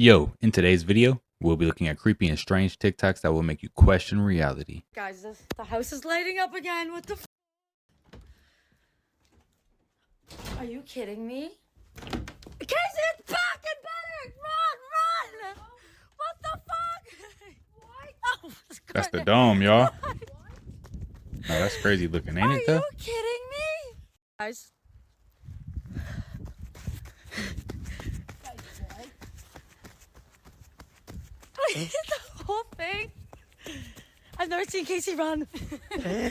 Yo, in today's video, we'll be looking at creepy and strange TikToks that will make you question reality. Guys, the house is lighting up again. What the f? Are you kidding me? Casey, it's back and better! Run! What the fuck? What? Oh, That's the dome, y'all. No, that's crazy looking, ain't it though? Are you kidding me? Guys. The whole thing. I've never seen Casey run. Now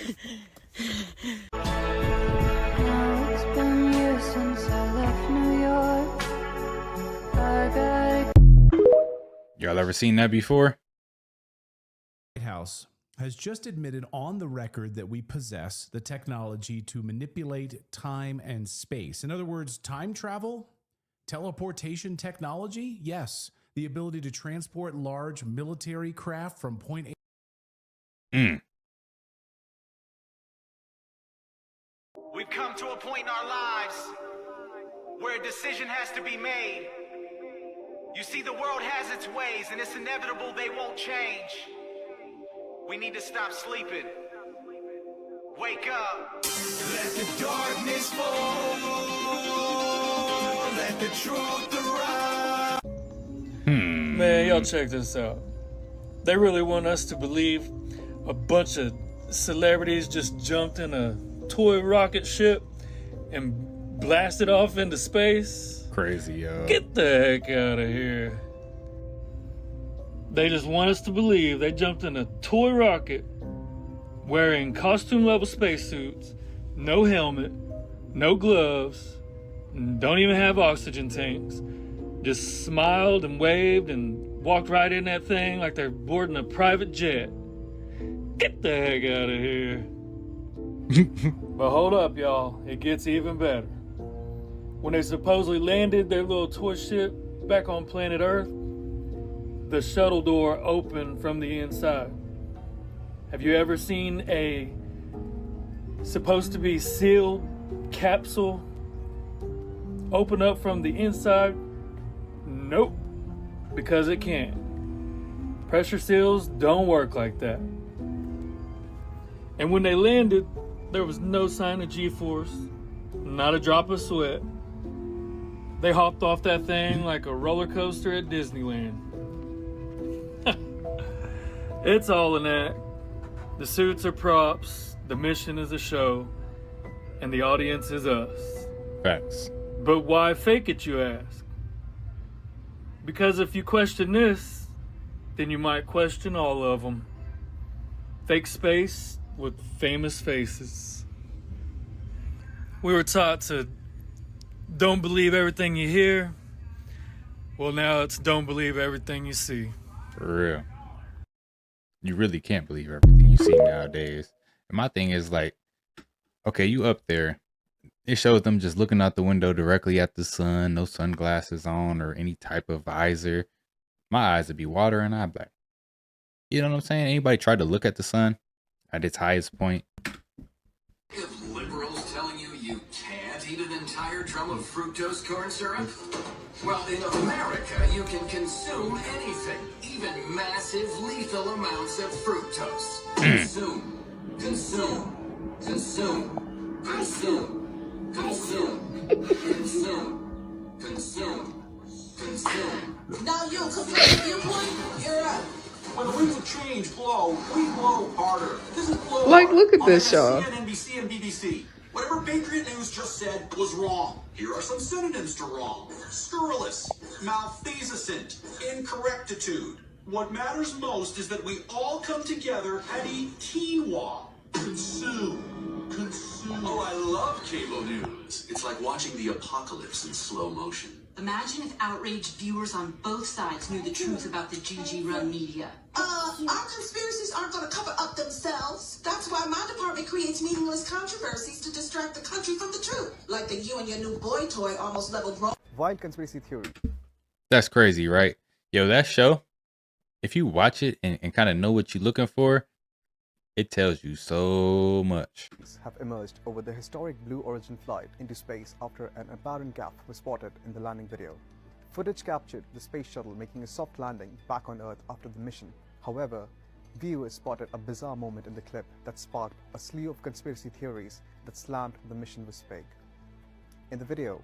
it's been years since I left New York. Y'all ever seen that before? White House has just admitted on the record that we possess the technology to manipulate time and space. In other words, time travel, teleportation technology, yes, the ability to transport large military craft from point A. We've come to a point in our lives where a decision has to be made. You see, the world has its ways, and it's inevitable they won't change. We need to stop sleeping. Wake up. Let the darkness fall. Let the truth arise. Man, y'all check this out. They really want us to believe a bunch of celebrities just jumped in a toy rocket ship and blasted off into space. Crazy, yo. Get the heck out of here. They just want us to believe they jumped in a toy rocket wearing costume level spacesuits, no helmet, no gloves, don't even have oxygen tanks. Just smiled and waved and walked right in that thing like they're boarding a private jet. Get the heck out of here. But hold up, y'all. It gets even better. When they supposedly landed their little toy ship back on planet Earth, the shuttle door opened from the inside. Have you ever seen a supposed to be sealed capsule open up from the inside? Nope, because it can't. Pressure seals don't work like that. And when they landed, there was no sign of G-force, not a drop of sweat. They hopped off that thing like a roller coaster at Disneyland. It's all an act. The suits are props, the mission is a show, and the audience is us. Facts. But why fake it, you ask? Because if you question this, then you might question all of them. Fake space with famous faces. We were taught to don't believe everything you hear. Well, now it's don't believe everything you see. For real. You really can't believe everything you see nowadays. And my thing is like, okay, you up there. It shows them just looking out the window directly at the sun, no sunglasses on or any type of visor. My eyes would be watering. I'd be like, you know what I'm saying? Anybody tried to look at the sun at its highest point? If liberals telling you can't eat an entire drum of fructose corn syrup? Well, in America, you can consume anything, even massive lethal amounts of fructose. Consume, consume, consume, consume, consume, consume, consume, consume. Now you confess your point, you're up. When the winds of change blow, we blow harder. This is blow Like, hard. look at this, y'all. CNN, NBC, and BBC. Whatever Patriot News just said was wrong. Here are some synonyms to wrong. Scurrilous, malfeasant, incorrectitude. What matters most is that we all come together and eat quinoa. Consume. Consume. Oh, I love cable news. It's like watching the apocalypse in slow motion. Imagine if outraged viewers on both sides knew the truth about the GG-run media. Our conspiracies aren't going to cover up themselves. That's why my department creates meaningless controversies to distract the country from the truth. Like the you and your new boy toy almost leveled wrong. Wild conspiracy theory. That's crazy, right? Yo, that show, if you watch it and kind of know what you're looking for, it tells you so much. Have emerged over the historic Blue Origin flight into space after an apparent gap was spotted in the landing video. Footage captured the space shuttle making a soft landing back on Earth after the mission. However, viewers spotted a bizarre moment in the clip that sparked a slew of conspiracy theories that slammed the mission was fake. In the video,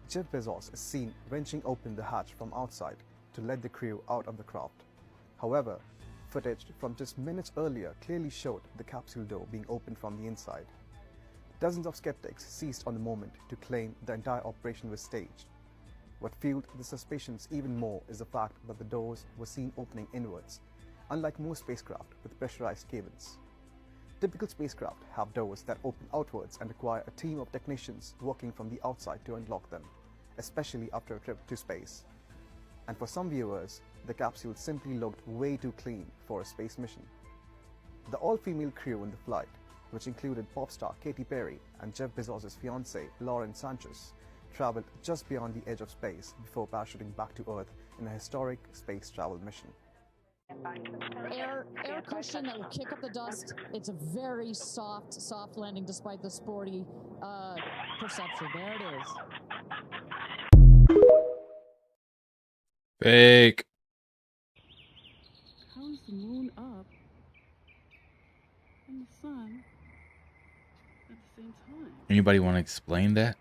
Jeff Bezos is seen wrenching open the hatch from outside to let the crew out of the craft. However, footage from just minutes earlier clearly showed the capsule door being opened from the inside. Dozens of skeptics seized on the moment to claim the entire operation was staged. What fueled the suspicions even more is the fact that the doors were seen opening inwards, unlike most spacecraft with pressurized cabins. Typical spacecraft have doors that open outwards and require a team of technicians working from the outside to unlock them, especially after a trip to space. And for some viewers, the capsule simply looked way too clean for a space mission. The all-female crew in the flight, which included pop star Katy Perry and Jeff Bezos' fiancée Lauren Sanchez, traveled just beyond the edge of space before parachuting back to Earth in a historic space travel mission. Air cushion that will kick up the dust. It's a very soft landing despite the sporty perception. There it is. Fake. How is the moon up and the sun at the same time? Anybody want to explain that?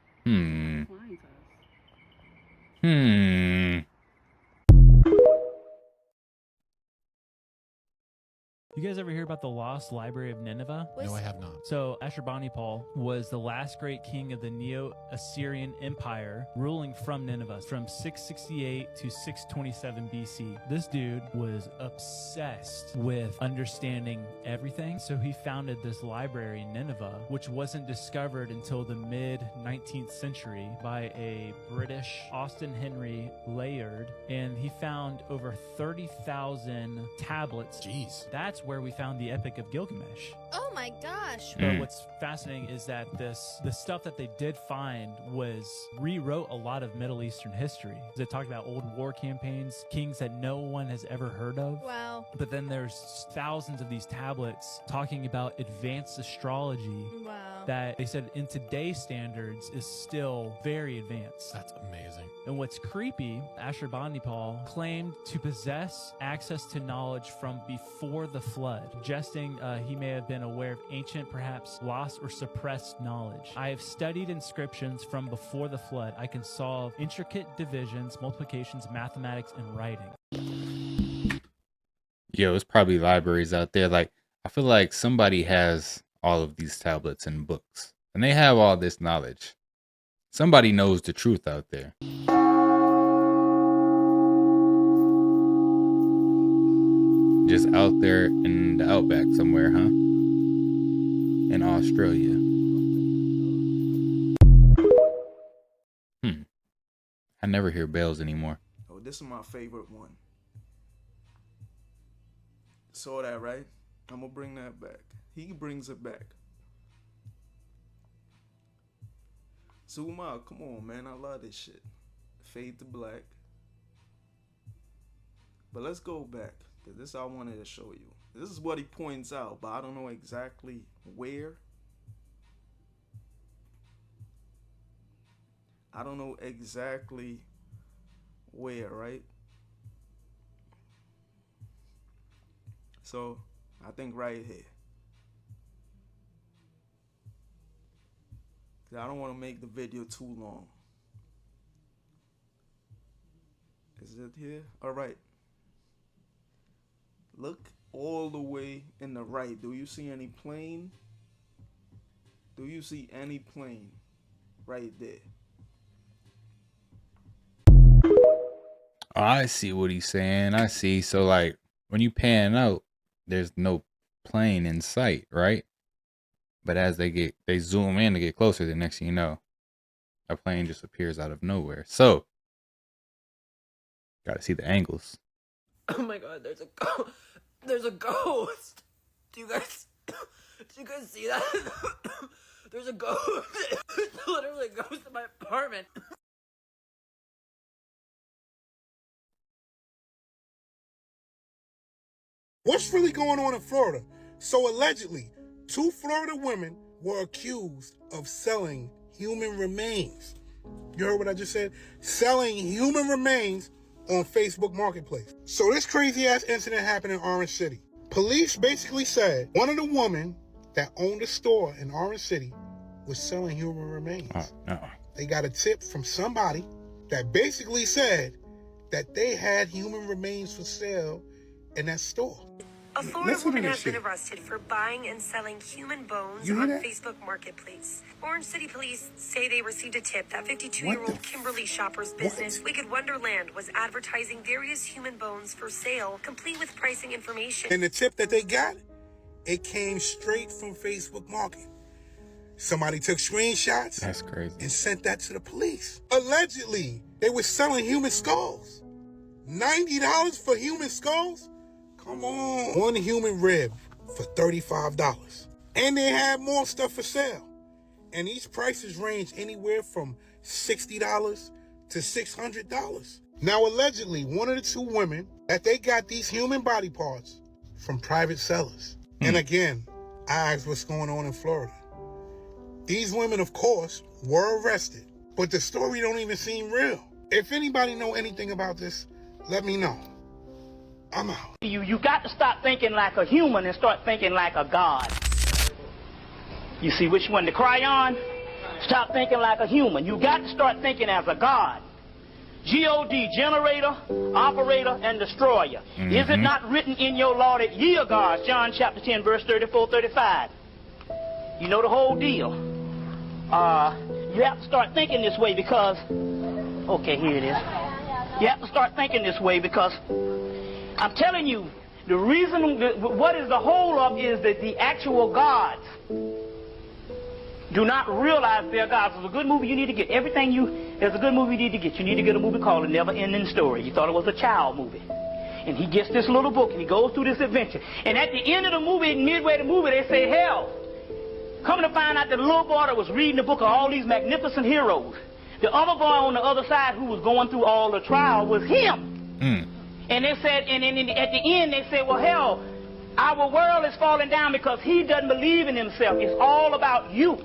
You guys ever hear about the lost library of Nineveh? No, I have not. So Ashurbanipal was the last great king of the Neo-Assyrian Empire, ruling from Nineveh from 668 to 627 BC. This dude was obsessed with understanding everything, so he founded this library in Nineveh, which wasn't discovered until the mid-19th century by a British Austin Henry Layard, and he found over 30,000 tablets. Jeez. That's where we found the Epic of Gilgamesh. Oh my gosh. But what's fascinating is that the stuff that they did find rewrote a lot of Middle Eastern history. They talked about old war campaigns, kings that no one has ever heard of. Wow. But then there's thousands of these tablets talking about advanced astrology. Wow. That they said in today's standards is still very advanced. That's amazing. And what's creepy, Ashurbanipal claimed to possess access to knowledge from before the flood, suggesting he may have been aware of ancient, perhaps lost or suppressed knowledge. I have studied inscriptions from before the flood. I can solve intricate divisions, multiplications, mathematics, and writing. Yo, it's probably libraries out there. Like, I feel like somebody has all of these tablets and books, and they have all this knowledge. Somebody knows the truth out there. Just out there in the outback somewhere, huh? In Australia. I never hear bells anymore. Oh, this is my favorite one. Saw that, right? I'm gonna bring that back. He brings it back. Zoom out. Come on, man. I love this shit. Fade to black. But let's go back, because this I wanted to show you. This is what he points out, but I don't know exactly where. I don't know exactly where, right? So, I think right here. I don't want to make the video too long. Is it here? All right. Look all the way in the right. Do you see any plane? Do you see any plane right there? I see what he's saying. I see. So, like, when you pan out, there's no plane in sight, right? But as they zoom in to get closer, the next thing you know, a plane just appears out of nowhere. So, gotta see the angles. Oh my god, there's a ghost. Do you guys see that? There's a ghost. There's literally a ghost in my apartment. What's really going on in Florida? So allegedly, 2 Florida women were accused of selling human remains. You heard what I just said? Selling human remains on Facebook Marketplace. So this crazy ass incident happened in Orange City. Police basically said one of the women that owned a store in Orange City was selling human remains. They got a tip from somebody that basically said that they had human remains for sale in that store. A Florida woman has been arrested for buying and selling human bones on Facebook Marketplace. Orange City police say they received a tip that 52-year-old Kimberly Shopper's business, Wicked Wonderland, was advertising various human bones for sale, complete with pricing information. And the tip that they got, it came straight from Facebook Market. Somebody took screenshots. That's crazy. And sent that to the police. Allegedly, they were selling human skulls. $90 for human skulls? Come on. One human rib for $35. And they had more stuff for sale. And these prices range anywhere from $60 to $600. Now, allegedly, one of the two women that they got these human body parts from private sellers. And again, I asked what's going on in Florida. These women, of course, were arrested, but the story don't even seem real. If anybody know anything about this, let me know. I'm out. You got to stop thinking like a human and start thinking like a god. You see which one to cry on? Stop thinking like a human. You got to start thinking as a god. G-O-D, generator, operator, and destroyer. Is it not written in your law that ye are gods? John chapter 10, verse 34, 35. You know the whole deal. You have to start thinking this way because, okay, here it is. You have to start thinking this way because I'm telling you, the reason, what is the whole of is that the actual gods do not realize they're gods. There's a good movie you need to get. There's a good movie you need to get. You need to get a movie called A Never Ending Story. You thought it was a child movie. And he gets this little book and he goes through this adventure. And at the end of the movie, midway the movie, they say, hell, coming to find out that the little boy that was reading the book of all these magnificent heroes, the other boy on the other side who was going through all the trial was him. And they said, and at the end they said, well, hell, our world is falling down because he doesn't believe in himself. It's all about you.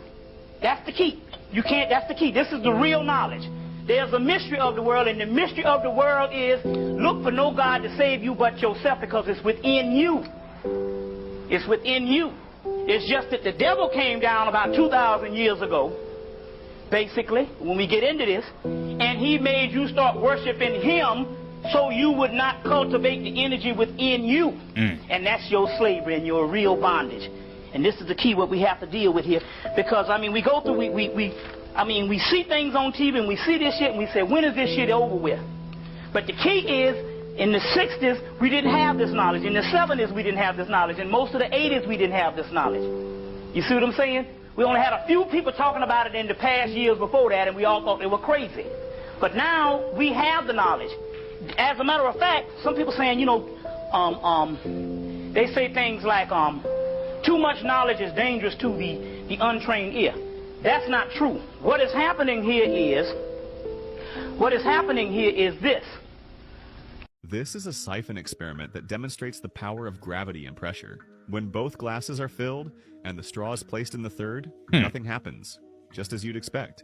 That's the key. You can't, that's the key. This is the real knowledge. There's a mystery of the world, and the mystery of the world is look for no God to save you but yourself because it's within you. It's within you. It's just that the devil came down about 2,000 years ago, basically, when we get into this, and he made you start worshiping him so you would not cultivate the energy within you. And that's your slavery and your real bondage. And this is the key what we have to deal with here. Because, I mean, we go through, we see things on TV and we see this shit and we say, when is this shit over with? But the key is, in the 60s, we didn't have this knowledge. In the 70s, we didn't have this knowledge. In most of the 80s, we didn't have this knowledge. You see what I'm saying? We only had a few people talking about it in the past years before that, and we all thought they were crazy. But now, we have the knowledge. As a matter of fact, some people saying, you know, they say things like, too much knowledge is dangerous to the untrained ear. That's not true. What is happening here is this. This is a siphon experiment that demonstrates the power of gravity and pressure. When both glasses are filled and the straw is placed in the third, nothing happens, just as you'd expect.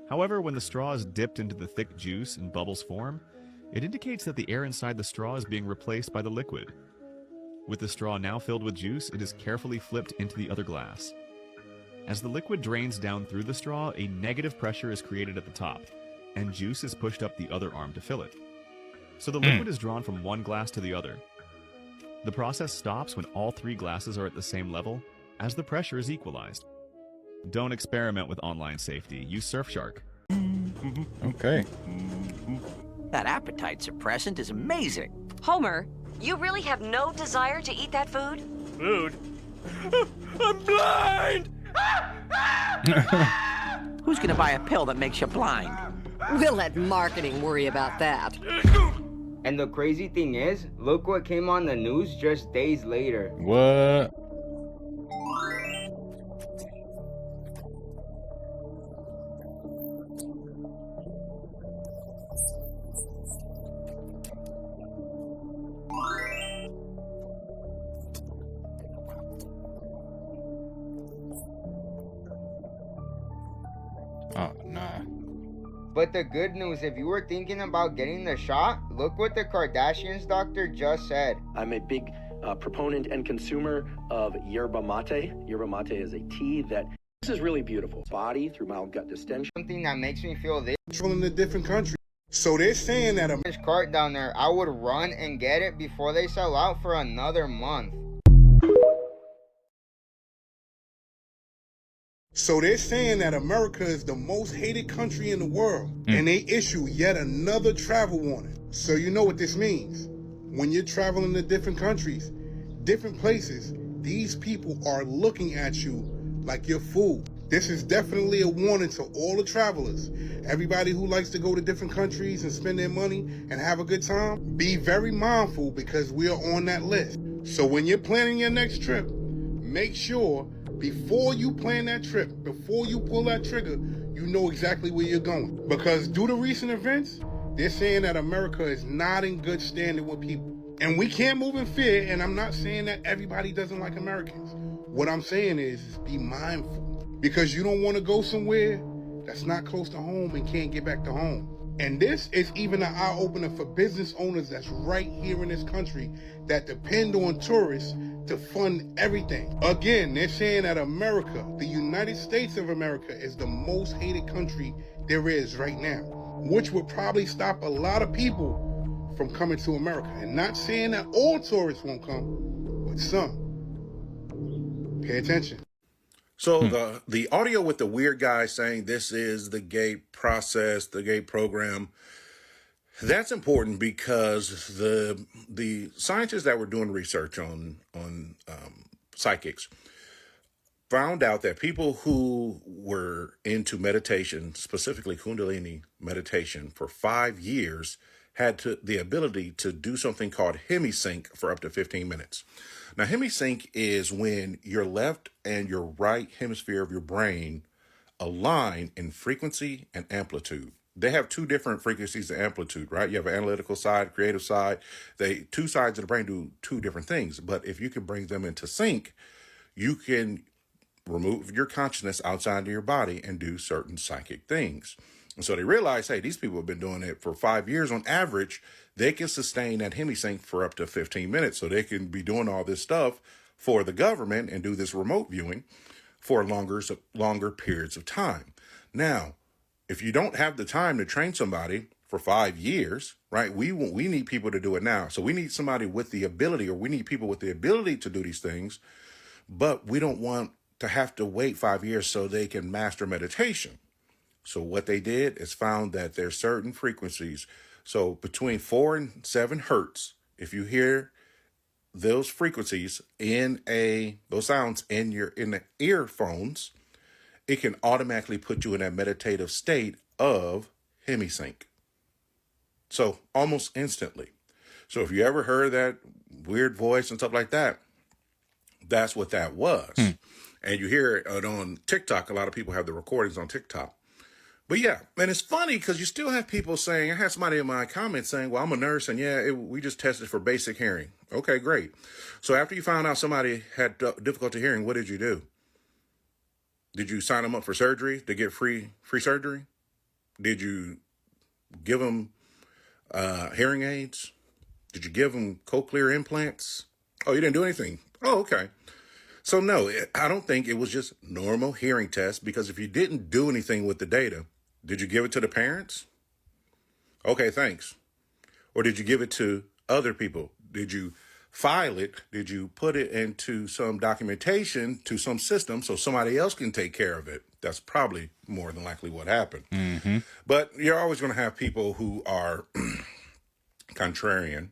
However, when the straw is dipped into the thick juice and bubbles form, it indicates that the air inside the straw is being replaced by the liquid. With the straw now filled with juice, it is carefully flipped into the other glass. As the liquid drains down through the straw, a negative pressure is created at the top, and juice is pushed up the other arm to fill it. So the liquid is drawn from one glass to the other. The process stops when all three glasses are at the same level, as the pressure is equalized. Don't experiment with online safety. Use Surfshark. Okay. That appetite suppressant is amazing. Homer, you really have no desire to eat that food? Food? I'm blind! Who's gonna buy a pill that makes you blind? We'll let marketing worry about that. And the crazy thing is, look what came on the news just days later. What? Oh, nah. But the good news, if you were thinking about getting the shot, look what the Kardashians doctor just said. I'm a big proponent and consumer of yerba mate. Yerba mate is a tea that this is really beautiful. Body through mild gut distension. Something that makes me feel this. From a different country. So they're saying that This cart down there, I would run and get it before they sell out for another month. So they're saying that America is the most hated country in the world, and they issue yet another travel warning. So you know what this means. When you're traveling to different countries, different places, these people are looking at you like you're fool. This is definitely a warning to all the travelers. Everybody who likes to go to different countries and spend their money and have a good time, be very mindful because we are on that list. So when you're planning your next trip, make sure before you plan that trip, before you pull that trigger, you know exactly where you're going. Because due to recent events, they're saying that America is not in good standing with people. And we can't move in fear, and I'm not saying that everybody doesn't like Americans. What I'm saying is be mindful. Because you don't want to go somewhere that's not close to home and can't get back to home. And this is even an eye-opener for business owners that's right here in this country that depend on tourists to fund everything. Again, they're saying that America, the United States of America, is the most hated country there is right now, which would probably stop a lot of people from coming to America. And not saying that all tourists won't come, but some. Pay attention. So the audio with the weird guy saying this is the gate process, the gate program, that's important because the scientists that were doing research on psychics found out that people who were into meditation, specifically Kundalini meditation, for 5 years had the ability to do something called hemisync for up to 15 minutes. Now, hemisync is when your left and your right hemisphere of your brain align in frequency and amplitude. They have two different frequencies and amplitude, right? You have an analytical side, creative side. Two sides of the brain do two different things. But if you can bring them into sync, you can remove your consciousness outside of your body and do certain psychic things. And so they realized, hey, these people have been doing it for 5 years on average. They can sustain that hemisync for up to 15 minutes. So they can be doing all this stuff for the government and do this remote viewing for longer periods of time. Now, if you don't have the time to train somebody for 5 years, right, we need people to do it now. So we need somebody with the ability, or we need people with the ability to do these things, but we don't want to have to wait 5 years so they can master meditation. So what they did is found that there's certain frequencies. So between 4 and 7 hertz, if you hear those frequencies those sounds in the earphones, it can automatically put you in that meditative state of hemisync. So almost instantly. So if you ever heard that weird voice and stuff like that, that's what that was. And you hear it on TikTok. A lot of people have the recordings on TikTok. But yeah, and it's funny because you still have people saying, I had somebody in my comments saying, well, I'm a nurse and we just tested for basic hearing. Okay, great. So after you found out somebody had difficulty hearing, what did you do? Did you sign them up for surgery to get free surgery? Did you give them hearing aids? Did you give them cochlear implants? Oh, you didn't do anything. Oh, okay. So no, I don't think it was just normal hearing tests, because if you didn't do anything with the data, did you give it to the parents? Okay, thanks. Or did you give it to other people? Did you file it? Did you put it into some documentation to some system so somebody else can take care of it? That's probably more than likely what happened. Mm-hmm. But you're always going to have people who are contrarian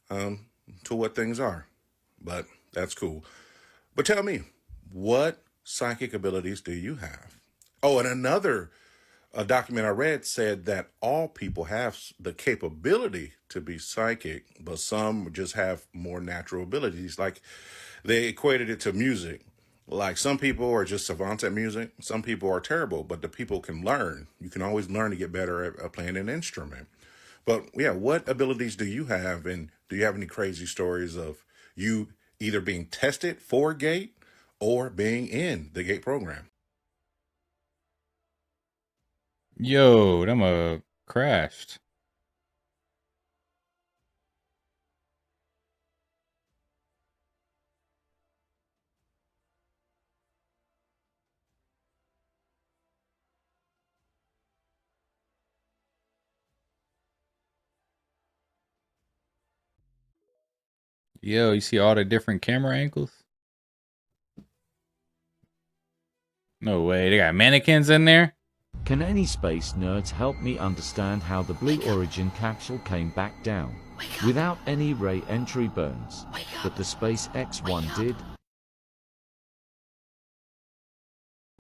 to what things are. But that's cool. But tell me, what psychic abilities do you have? Oh, and another document I read said that all people have the capability to be psychic, but some just have more natural abilities. Like they equated it to music. Like some people are just savants at music. Some people are terrible, but the people can learn. You can always learn to get better at playing an instrument. But yeah, what abilities do you have? And do you have any crazy stories of you either being tested for GATE or being in the GATE program? Yo, them crashed. Yo, you see all the different camera angles? No way, they got mannequins in there? Can any space nerds help me understand how the Blue Origin capsule came back down without any re-entry burns that the SpaceX one did?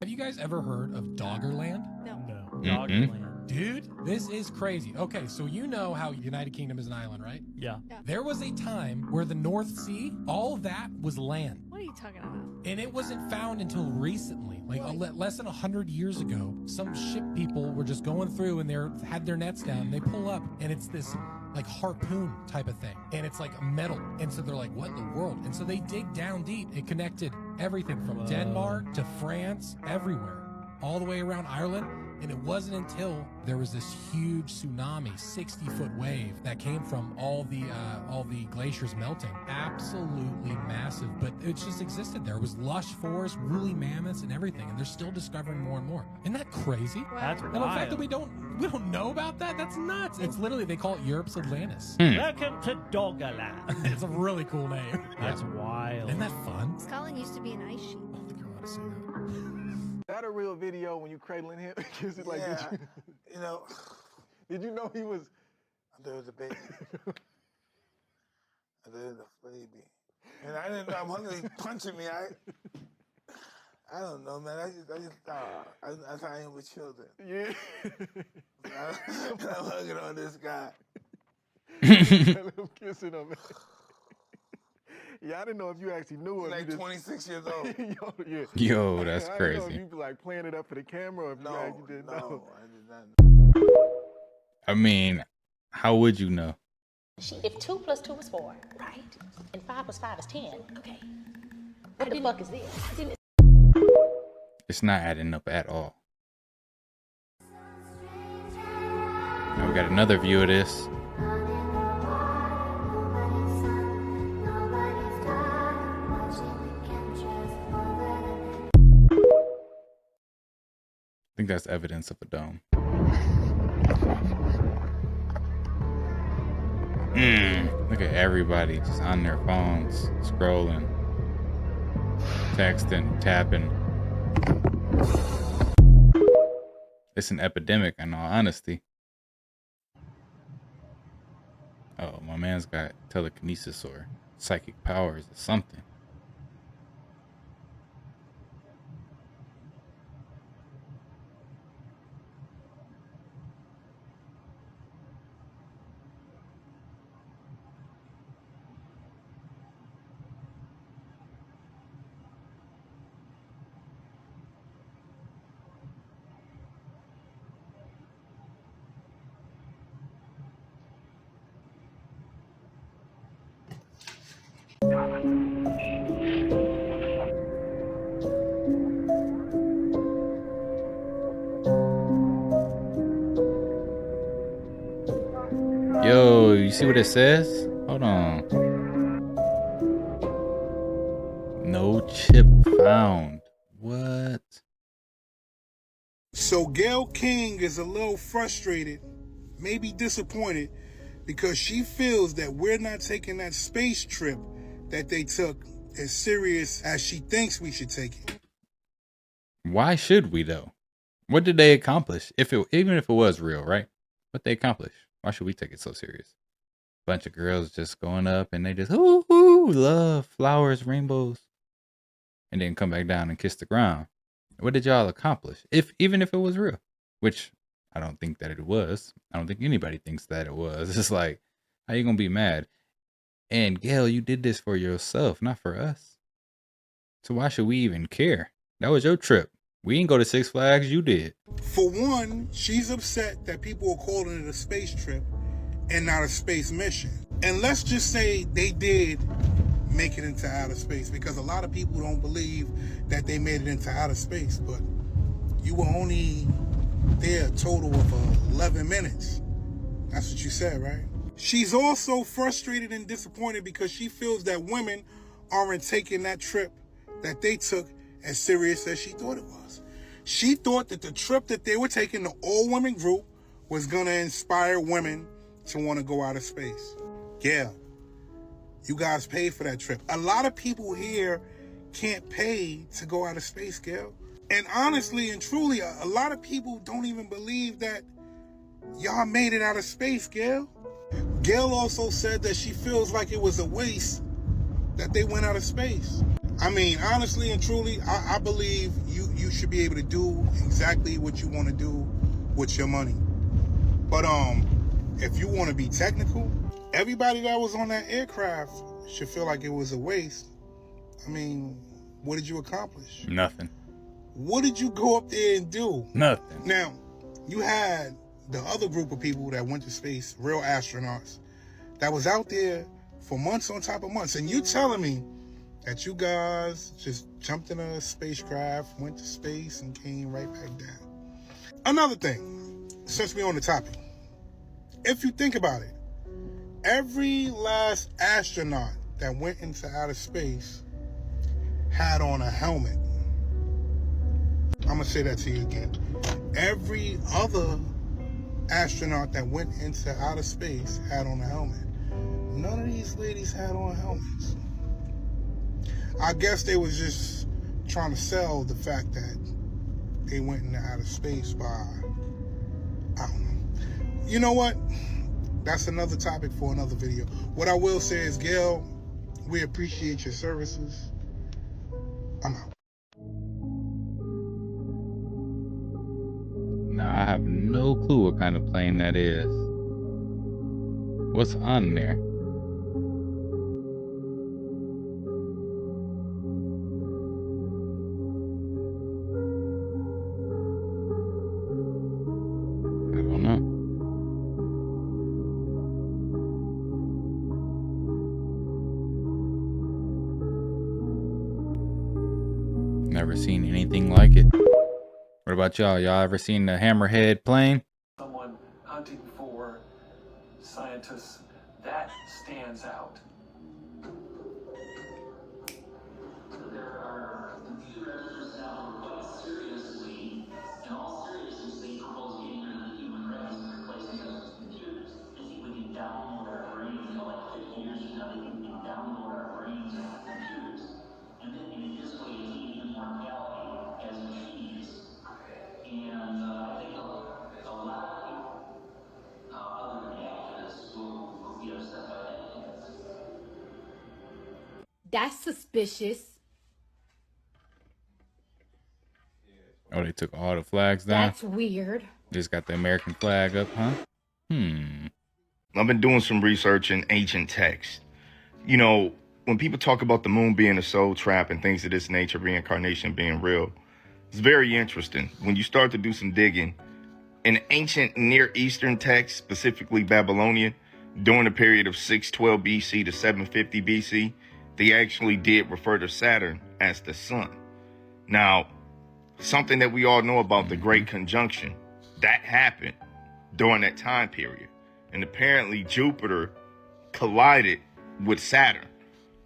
Have you guys ever heard of Doggerland? No. Mm-mm. Dude, this is crazy. Okay, so you know how United Kingdom is an island, right? Yeah. There was a time where the North Sea, all that was land. What are you talking about? And it wasn't found until recently, like less than 100 years ago. Some ship people were just going through and they had their nets down. And they pull up and it's this like harpoon type of thing. And it's like metal. And so they're like, what in the world? And so they dig down deep. It connected everything from Denmark to France, everywhere, all the way around Ireland. And it wasn't until there was this huge tsunami, 60-foot wave that came from all the glaciers melting. Absolutely massive, but it just existed there. It was lush forest, woolly mammoths, and everything. And they're still discovering more and more. Isn't that crazy? That's And the fact wild. that we don't know about that, that's nuts. It's literally, they call it Europe's Atlantis. Welcome to Doggerland. It's a really cool name. That's wild. Isn't that fun? Scotland used to be an ice sheet. I don't think you're allowed to say that. That a real video when you cradling him? Is it like, Yeah, you know, did you know he was? There was a baby. There's a baby. And I didn't know, I'm hungry, he's punching me. I don't know, man. That's how I am with children. Yeah. I'm hugging on this guy. I'm kissing him. Yeah, I didn't know if you actually knew He's him. like You just- 26 years old. yeah. Yo, that's I didn't know if crazy. you be like playing it up for the camera or if you actually didn't know. I did not. I mean, how would you know? If 2 + 2 is 4, right? And 5 + 5 is 10. Okay. What the fuck is this? It's not adding up at all. Now we got another view of this. I think that's evidence of a dome. Look at everybody just on their phones, scrolling, texting, tapping. It's an epidemic, in all honesty. Oh, my man's got telekinesis or psychic powers or something. Yo, you see what it says? Hold on. No chip found. What? So Gail King is a little frustrated, maybe disappointed, because she feels that we're not taking that space trip that they took as serious as she thinks we should take it. Why should we though? What did they accomplish? Even if it was real, right? What they accomplish? Why should we take it so serious? Bunch of girls just going up and they just ooh, love flowers, rainbows, and then come back down and kiss the ground. What did y'all accomplish? Even if it was real, which I don't think that it was. I don't think anybody thinks that it was. It's like, how you gonna be mad? And Gail, you did this for yourself, not for us. So why should we even care? That was your trip. We didn't go to Six Flags, you did. For one, she's upset that people are calling it a space trip and not a space mission. And let's just say they did make it into outer space, because a lot of people don't believe that they made it into outer space, but you were only there a total of 11 minutes. That's what you said, right? She's also frustrated and disappointed because she feels that women aren't taking that trip that they took as serious as she thought it was. She thought that the trip that they were taking, the all-women group, was going to inspire women to want to go out of space. Yeah, you guys paid for that trip. A lot of people here can't pay to go out of space, Gail. And honestly and truly, a lot of people don't even believe that y'all made it out of space, Gail. Gail also said that she feels like it was a waste that they went out of space. I mean, honestly and truly, I believe you should be able to do exactly what you want to do with your money. But if you want to be technical, everybody that was on that aircraft should feel like it was a waste. I mean, what did you accomplish? Nothing. What did you go up there and do? Nothing. Now, you had the other group of people that went to space, real astronauts, that was out there for months on top of months. And you telling me that you guys just jumped in a spacecraft, went to space, and came right back down. Another thing, since we're on the topic, if you think about it, every last astronaut that went into outer space had on a helmet. I'm gonna say that to you again. Every other astronaut that went into outer space had on a helmet. None of these ladies had on helmets. I guess they was just trying to sell the fact that they went into outer space by, I don't know. You know what? That's another topic for another video. What I will say is, Gail, we appreciate your services. I'm out. Now, I have no clue what kind of plane that is. What's on there? I don't know. Never seen anything like it. What about y'all? Y'all ever seen the Hammerhead plane? Someone hunting for scientists, that stands out. There are computers now quite seriously, in all seriousness, they propose getting rid of the human race and replacing us with computers. They think we can download our brains, like 50 years from now, they think we can download our brains onto computers. And then in this way, achieve immortality as machines. And I think a lot of people, other than activists, will be upset by that. That's suspicious. Oh, they took all the flags down? That's weird. Just got the American flag up, huh? I've been doing some research in ancient texts. You know, when people talk about the moon being a soul trap and things of this nature, reincarnation being real, it's very interesting. When you start to do some digging, in ancient Near Eastern texts, specifically Babylonian, during the period of 612 BC to 750 BC, they actually did refer to Saturn as the sun. Now, something that we all know about the Great Conjunction, that happened during that time period. And apparently Jupiter collided with Saturn,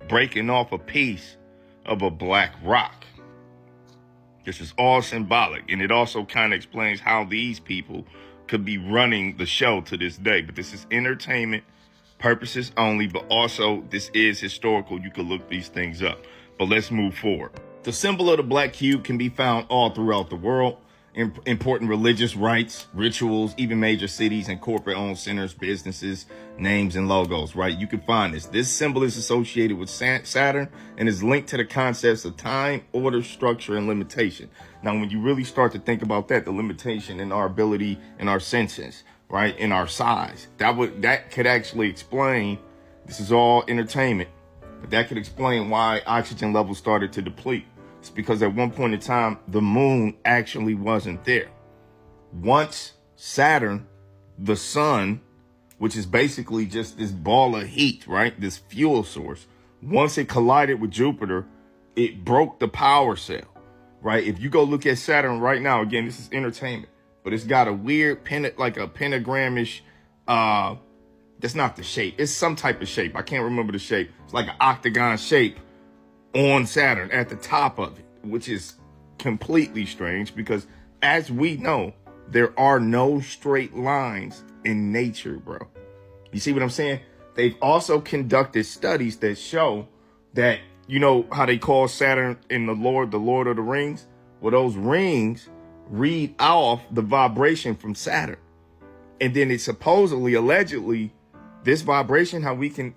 breaking off a piece of a black rock. This is all symbolic, and it also kind of explains how these people could be running the show to this day. But this is entertainment purposes only, but also this is historical. You could look these things up. But let's move forward. The symbol of the black cube can be found all throughout the world. Important religious rites, rituals, even major cities and corporate-owned centers, businesses, names, and logos, right? You can find this. This symbol is associated with Saturn and is linked to the concepts of time, order, structure, and limitation. Now, when you really start to think about that, the limitation in our ability and our senses, right, in our size, that could actually explain, this is all entertainment, but that could explain why oxygen levels started to deplete. It's because at one point in time, the moon actually wasn't there. Once Saturn, the sun, which is basically just this ball of heat, right? This fuel source. Once it collided with Jupiter, it broke the power cell, right? If you go look at Saturn right now, again, this is entertainment. but it's got a weird like a pentagramish. That's not the shape. It's some type of shape. I can't remember the shape. It's like an octagon shape on Saturn at the top of it, which is completely strange because, as we know, there are no straight lines in nature, bro. You see what I'm saying? They've also conducted studies that show that, you know how they call Saturn in the Lord of the Rings? Well, those rings read off the vibration from Saturn. And then it supposedly, allegedly, this vibration, how we can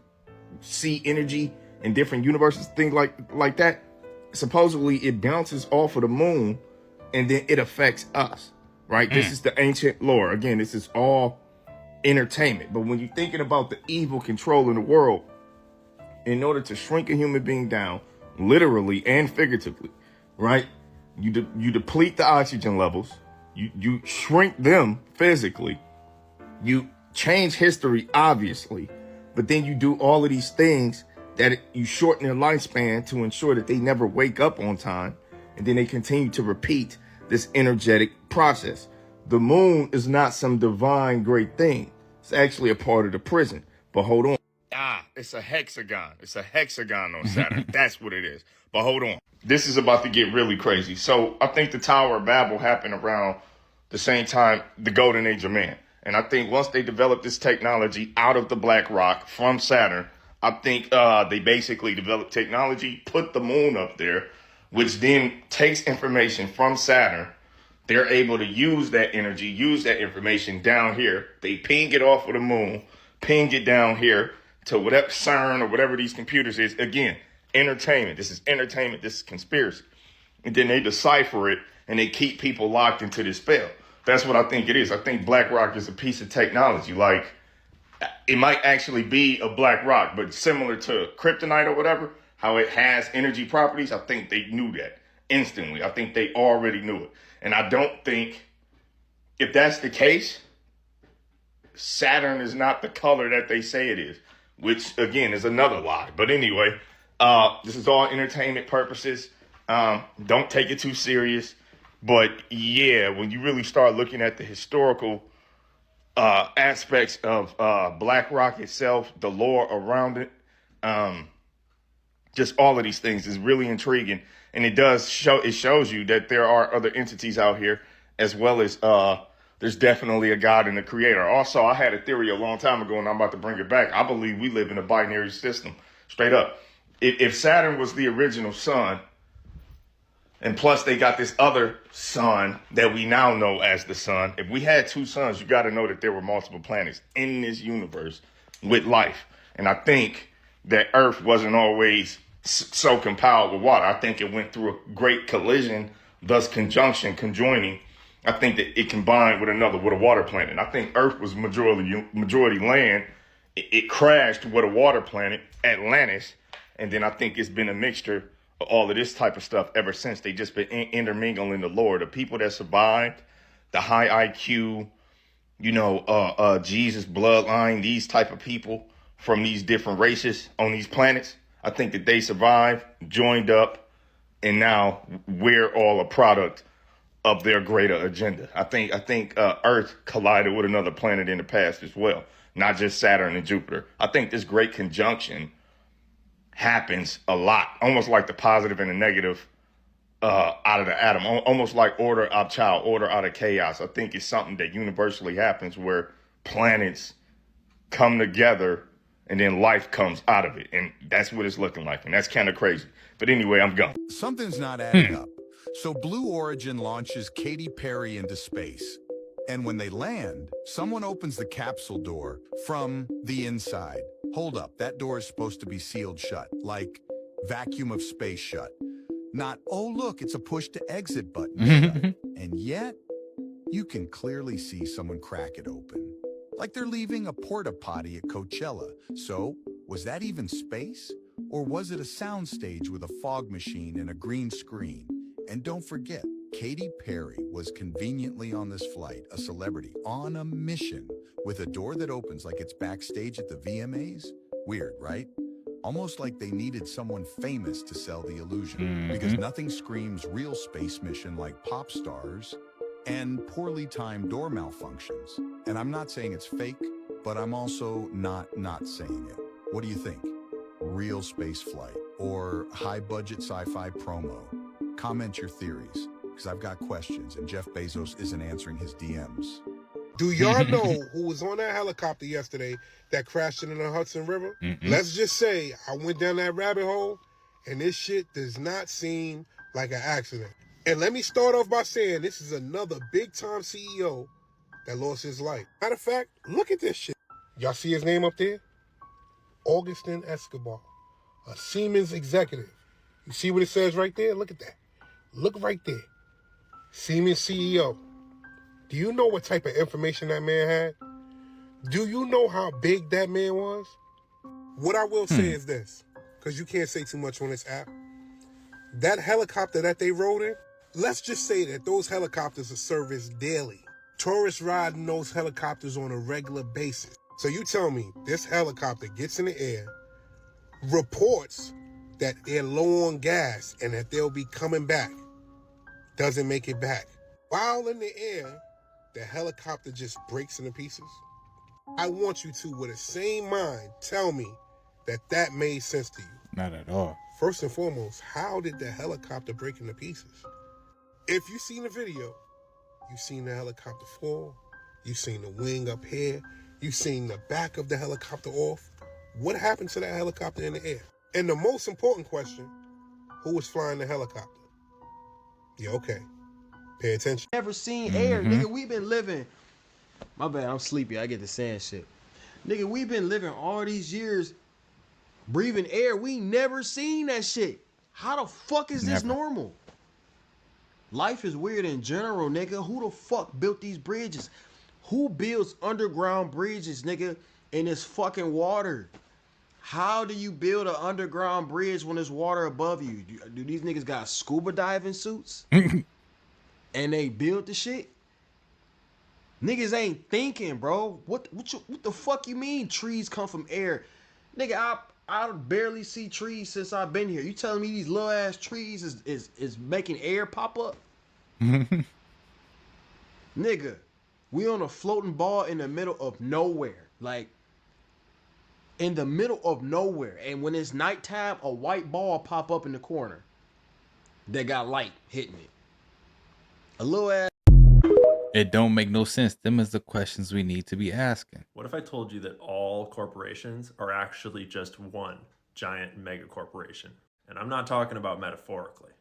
see energy in different universes, things like that, supposedly it bounces off of the moon and then it affects us, right? This is the ancient lore. Again, this is all entertainment. But when you're thinking about the evil controlling the world, in order to shrink a human being down, literally and figuratively, right? You deplete the oxygen levels, you shrink them physically, you change history, obviously, but then you do all of these things that you shorten their lifespan to ensure that they never wake up on time, and then they continue to repeat this energetic process. The moon is not some divine great thing. It's actually a part of the prison. But hold on. It's a hexagon. It's a hexagon on Saturn. That's what it is. But hold on. This is about to get really crazy. So I think the Tower of Babel happened around the same time the Golden Age of Man. And I think once they developed this technology out of the black rock from Saturn, I think they basically developed technology, put the moon up there, which then takes information from Saturn. They're able to use that energy, use that information down here. They ping it off of the moon, ping it down here to whatever CERN or whatever these computers is. Again, entertainment. This is entertainment. This is conspiracy. And then they decipher it and they keep people locked into this spell. That's what I think it is. I think black rock is a piece of technology. Like, it might actually be a black rock, but similar to kryptonite or whatever, how it has energy properties, I think they knew that instantly. I think they already knew it. And I don't think, if that's the case, Saturn is not the color that they say it is, which, again, is another lie. But anyway, this is all entertainment purposes. Don't take it too serious. But yeah, when you really start looking at the historical aspects of black rock itself, the lore around it, just all of these things is really intriguing. And it shows you that there are other entities out here, as well as there's definitely a God and a creator. Also, I had a theory a long time ago, and I'm about to bring it back. I believe we live in a binary system, straight up. If Saturn was the original sun, and plus they got this other sun that we now know as the sun. If we had two suns, you got to know that there were multiple planets in this universe with life. And I think that Earth wasn't always so compiled with water. I think it went through a great collision, thus conjoining. I think that it combined with a water planet. I think Earth was majority land. It crashed with a water planet, Atlantis. And then I think it's been a mixture all of this type of stuff ever since. They just been intermingling the lore. The people that survived, the high IQ, Jesus bloodline, these type of people from these different races on these planets, I think that they survived, joined up, and now we're all a product of their greater agenda. I think Earth collided with another planet in the past as well, not just Saturn and Jupiter. I think this great conjunction happens a lot, almost like the positive and the negative out of the atom, almost like order out of chaos. I think it's something that universally happens where planets come together and then life comes out of it. And that's what it's looking like. And that's kind of crazy. But anyway, I'm gone. Something's not adding up. So Blue Origin launches Katy Perry into space. And when they land, someone opens the capsule door from the inside. Hold up, that door is supposed to be sealed shut, like vacuum of space shut. Not, oh look, it's a push to exit button shut. And yet, you can clearly see someone crack it open. Like they're leaving a porta potty at Coachella. So, was that even space? Or was it a soundstage with a fog machine and a green screen? And don't forget, Katy Perry was conveniently on this flight, a celebrity on a mission with a door that opens like it's backstage at the VMAs. Weird, right? Almost like they needed someone famous to sell the illusion, because nothing screams real space mission like pop stars and poorly timed door malfunctions. And I'm not saying it's fake, but I'm also not saying it. What do you think? Real space flight or high-budget sci-fi promo? Comment your theories, because I've got questions, and Jeff Bezos isn't answering his DMs. Do y'all know who was on that helicopter yesterday that crashed into the Hudson River? Let's just say I went down that rabbit hole, and this shit does not seem like an accident. And let me start off by saying this is another big-time CEO that lost his life. Matter of fact, look at this shit. Y'all see his name up there? Augustin Escobar, a Siemens executive. You see what it says right there? Look at that. Look right there. Siemens CEO. Do you know what type of information that man had? Do you know how big that man was? What I will say is this, because you can't say too much on this app. That helicopter that they rode in, let's just say that those helicopters are serviced daily. Tourists ride in those helicopters on a regular basis. So you tell me this helicopter gets in the air, reports that they're low on gas and that they'll be coming back, doesn't make it back. While in the air, the helicopter just breaks into pieces. I want you to, with the same mind, tell me that that made sense to you. Not at all. First and foremost, how did the helicopter break into pieces? If you've seen the video, you've seen the helicopter fall, you've seen the wing up here, you've seen the back of the helicopter off. What happened to that helicopter in the air? And the most important question, who was flying the helicopter? Yeah, okay. Pay attention. Never seen air, nigga. We been living. My bad, I'm sleepy. I get to saying shit. Nigga, we been living all these years breathing air. We never seen that shit. How the fuck is this normal? Life is weird in general, nigga. Who the fuck built these bridges? Who builds underground bridges, nigga, in this fucking water? How do you build an underground bridge when there's water above you? Do these niggas got scuba diving suits? And they build the shit? Niggas ain't thinking, bro. What the fuck you mean trees come from air? Nigga, I barely see trees since I've been here. You telling me these little ass trees is making air pop up? Nigga, we on a floating ball in the middle of nowhere. Like, in the middle of nowhere. And when it's nighttime, a white ball pop up in the corner that got light hitting it. A little ass. It don't make no sense. Them is the questions we need to be asking. What if I told you that all corporations are actually just one giant mega corporation? And I'm not talking about metaphorically.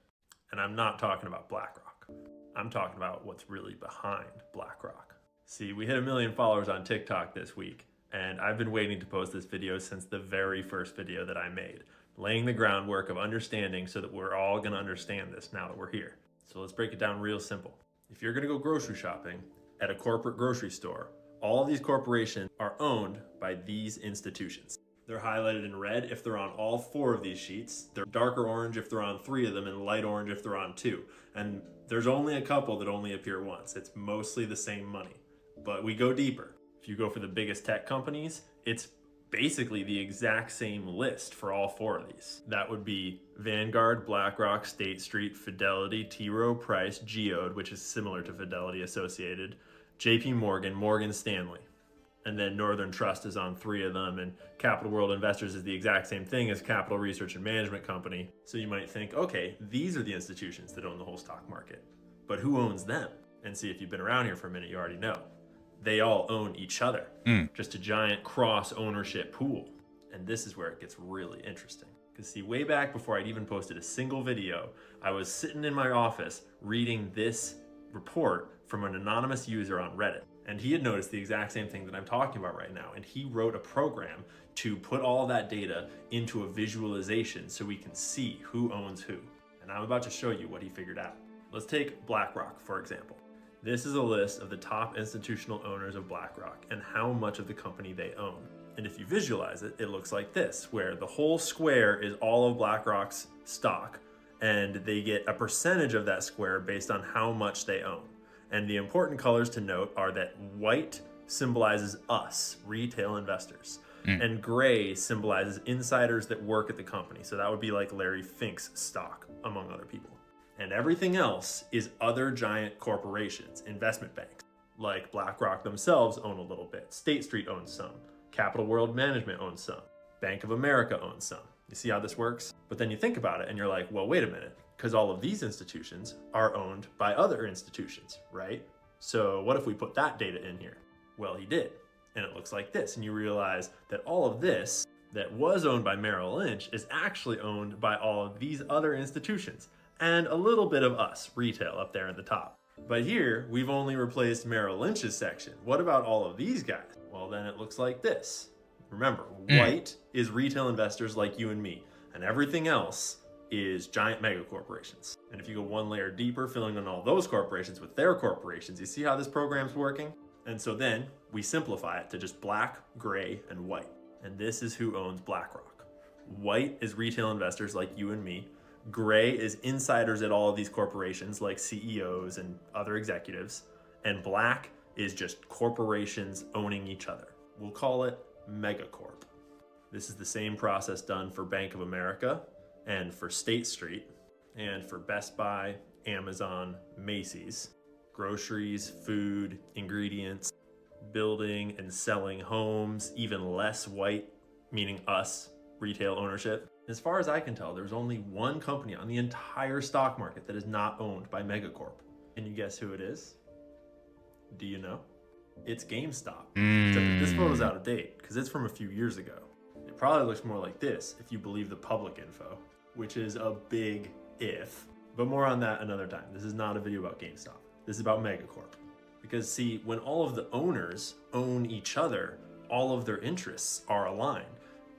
And I'm not talking about BlackRock. I'm talking about what's really behind BlackRock. See, we hit 1 million followers on TikTok this week, and I've been waiting to post this video since the very first video that I made, laying the groundwork of understanding so that we're all gonna understand this now that we're here. So let's break it down real simple. If you're gonna go grocery shopping at a corporate grocery store, all these corporations are owned by these institutions. They're highlighted in red if they're on all 4 of these sheets. They're darker orange if they're on 3 of them, and light orange if they're on 2. And there's only a couple that only appear once. It's mostly the same money. But we go deeper. If you go for the biggest tech companies, it's basically the exact same list for all 4 of these. That would be Vanguard, BlackRock, State Street, Fidelity, T. Rowe Price, Geode, which is similar to Fidelity Associated, JP Morgan, Morgan Stanley. And then Northern Trust is on 3 of them, and Capital World Investors is the exact same thing as Capital Research and Management Company. So you might think, okay, these are the institutions that own the whole stock market. But who owns them? And see, if you've been around here for a minute, you already know. They all own each other. Just a giant cross ownership pool. And this is where it gets really interesting. Because see, way back before I'd even posted a single video, I was sitting in my office reading this report from an anonymous user on Reddit. And he had noticed the exact same thing that I'm talking about right now. And he wrote a program to put all that data into a visualization so we can see who owns who. And I'm about to show you what he figured out. Let's take BlackRock, for example. This is a list of the top institutional owners of BlackRock and how much of the company they own. And if you visualize it, it looks like this, where the whole square is all of BlackRock's stock, and they get a percentage of that square based on how much they own. And the important colors to note are that white symbolizes us, retail investors, and gray symbolizes insiders that work at the company. So that would be like Larry Fink's stock, among other people. And everything else is other giant corporations, investment banks. Like BlackRock themselves own a little bit. State Street owns some. Capital World Management owns some. Bank of America owns some. You see how this works? But then you think about it and you're like, well, wait a minute, because all of these institutions are owned by other institutions, right? So what if we put that data in here? Well, he did. And it looks like this. And you realize that all of this that was owned by Merrill Lynch is actually owned by all of these other institutions and a little bit of us, retail, up there at the top. But here, we've only replaced Merrill Lynch's section. What about all of these guys? Well, then it looks like this. Remember, white is retail investors like you and me, and everything else is giant mega corporations. And if you go one layer deeper, filling in all those corporations with their corporations, you see how this program's working? And so then we simplify it to just black, gray, and white. And this is who owns BlackRock. White is retail investors like you and me. Gray is insiders at all of these corporations like CEOs and other executives. And black is just corporations owning each other. We'll call it megacorp. This is the same process done for Bank of America and for State Street and for Best Buy, Amazon, Macy's. Groceries, food, ingredients, building and selling homes, even less white, meaning us, retail ownership. As far as I can tell, there's only one company on the entire stock market that is not owned by megacorp. Can you guess who it is? Do you know? It's GameStop. Except that this photo's out of date because it's from a few years ago. It probably looks more like this if you believe the public info, which is a big if. But more on that another time. This is not a video about GameStop. This is about megacorp. Because see, when all of the owners own each other, all of their interests are aligned.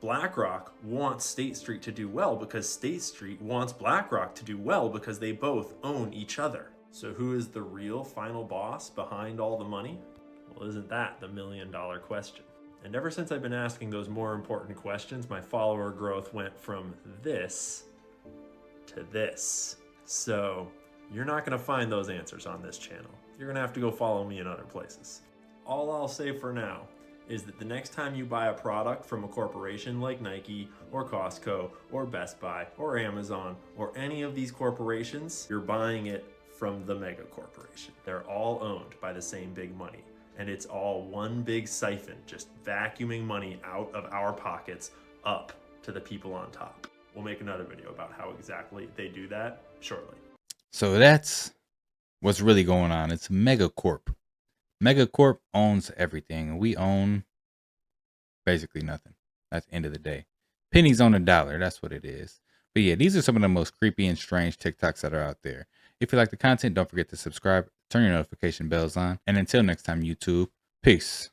BlackRock wants State Street to do well because State Street wants BlackRock to do well because they both own each other. So who is the real final boss behind all the money? Well, isn't that the million-dollar question? And ever since I've been asking those more important questions, my follower growth went from this to this. So you're not going to find those answers on this channel. You're going to have to go follow me in other places. All I'll say for now is that the next time you buy a product from a corporation like Nike or Costco or Best Buy or Amazon or any of these corporations, you're buying it from the mega corporation. They're all owned by the same big money. And it's all one big siphon, just vacuuming money out of our pockets up to the people on top. We'll make another video about how exactly they do that shortly. So that's what's really going on. It's megacorp. Megacorp owns everything, and we own basically nothing. That's the end of the day. Pennies on a dollar. That's what it is. But yeah, these are some of the most creepy and strange TikToks that are out there. If you like the content, don't forget to subscribe, turn your notification bells on, and until next time, YouTube, peace.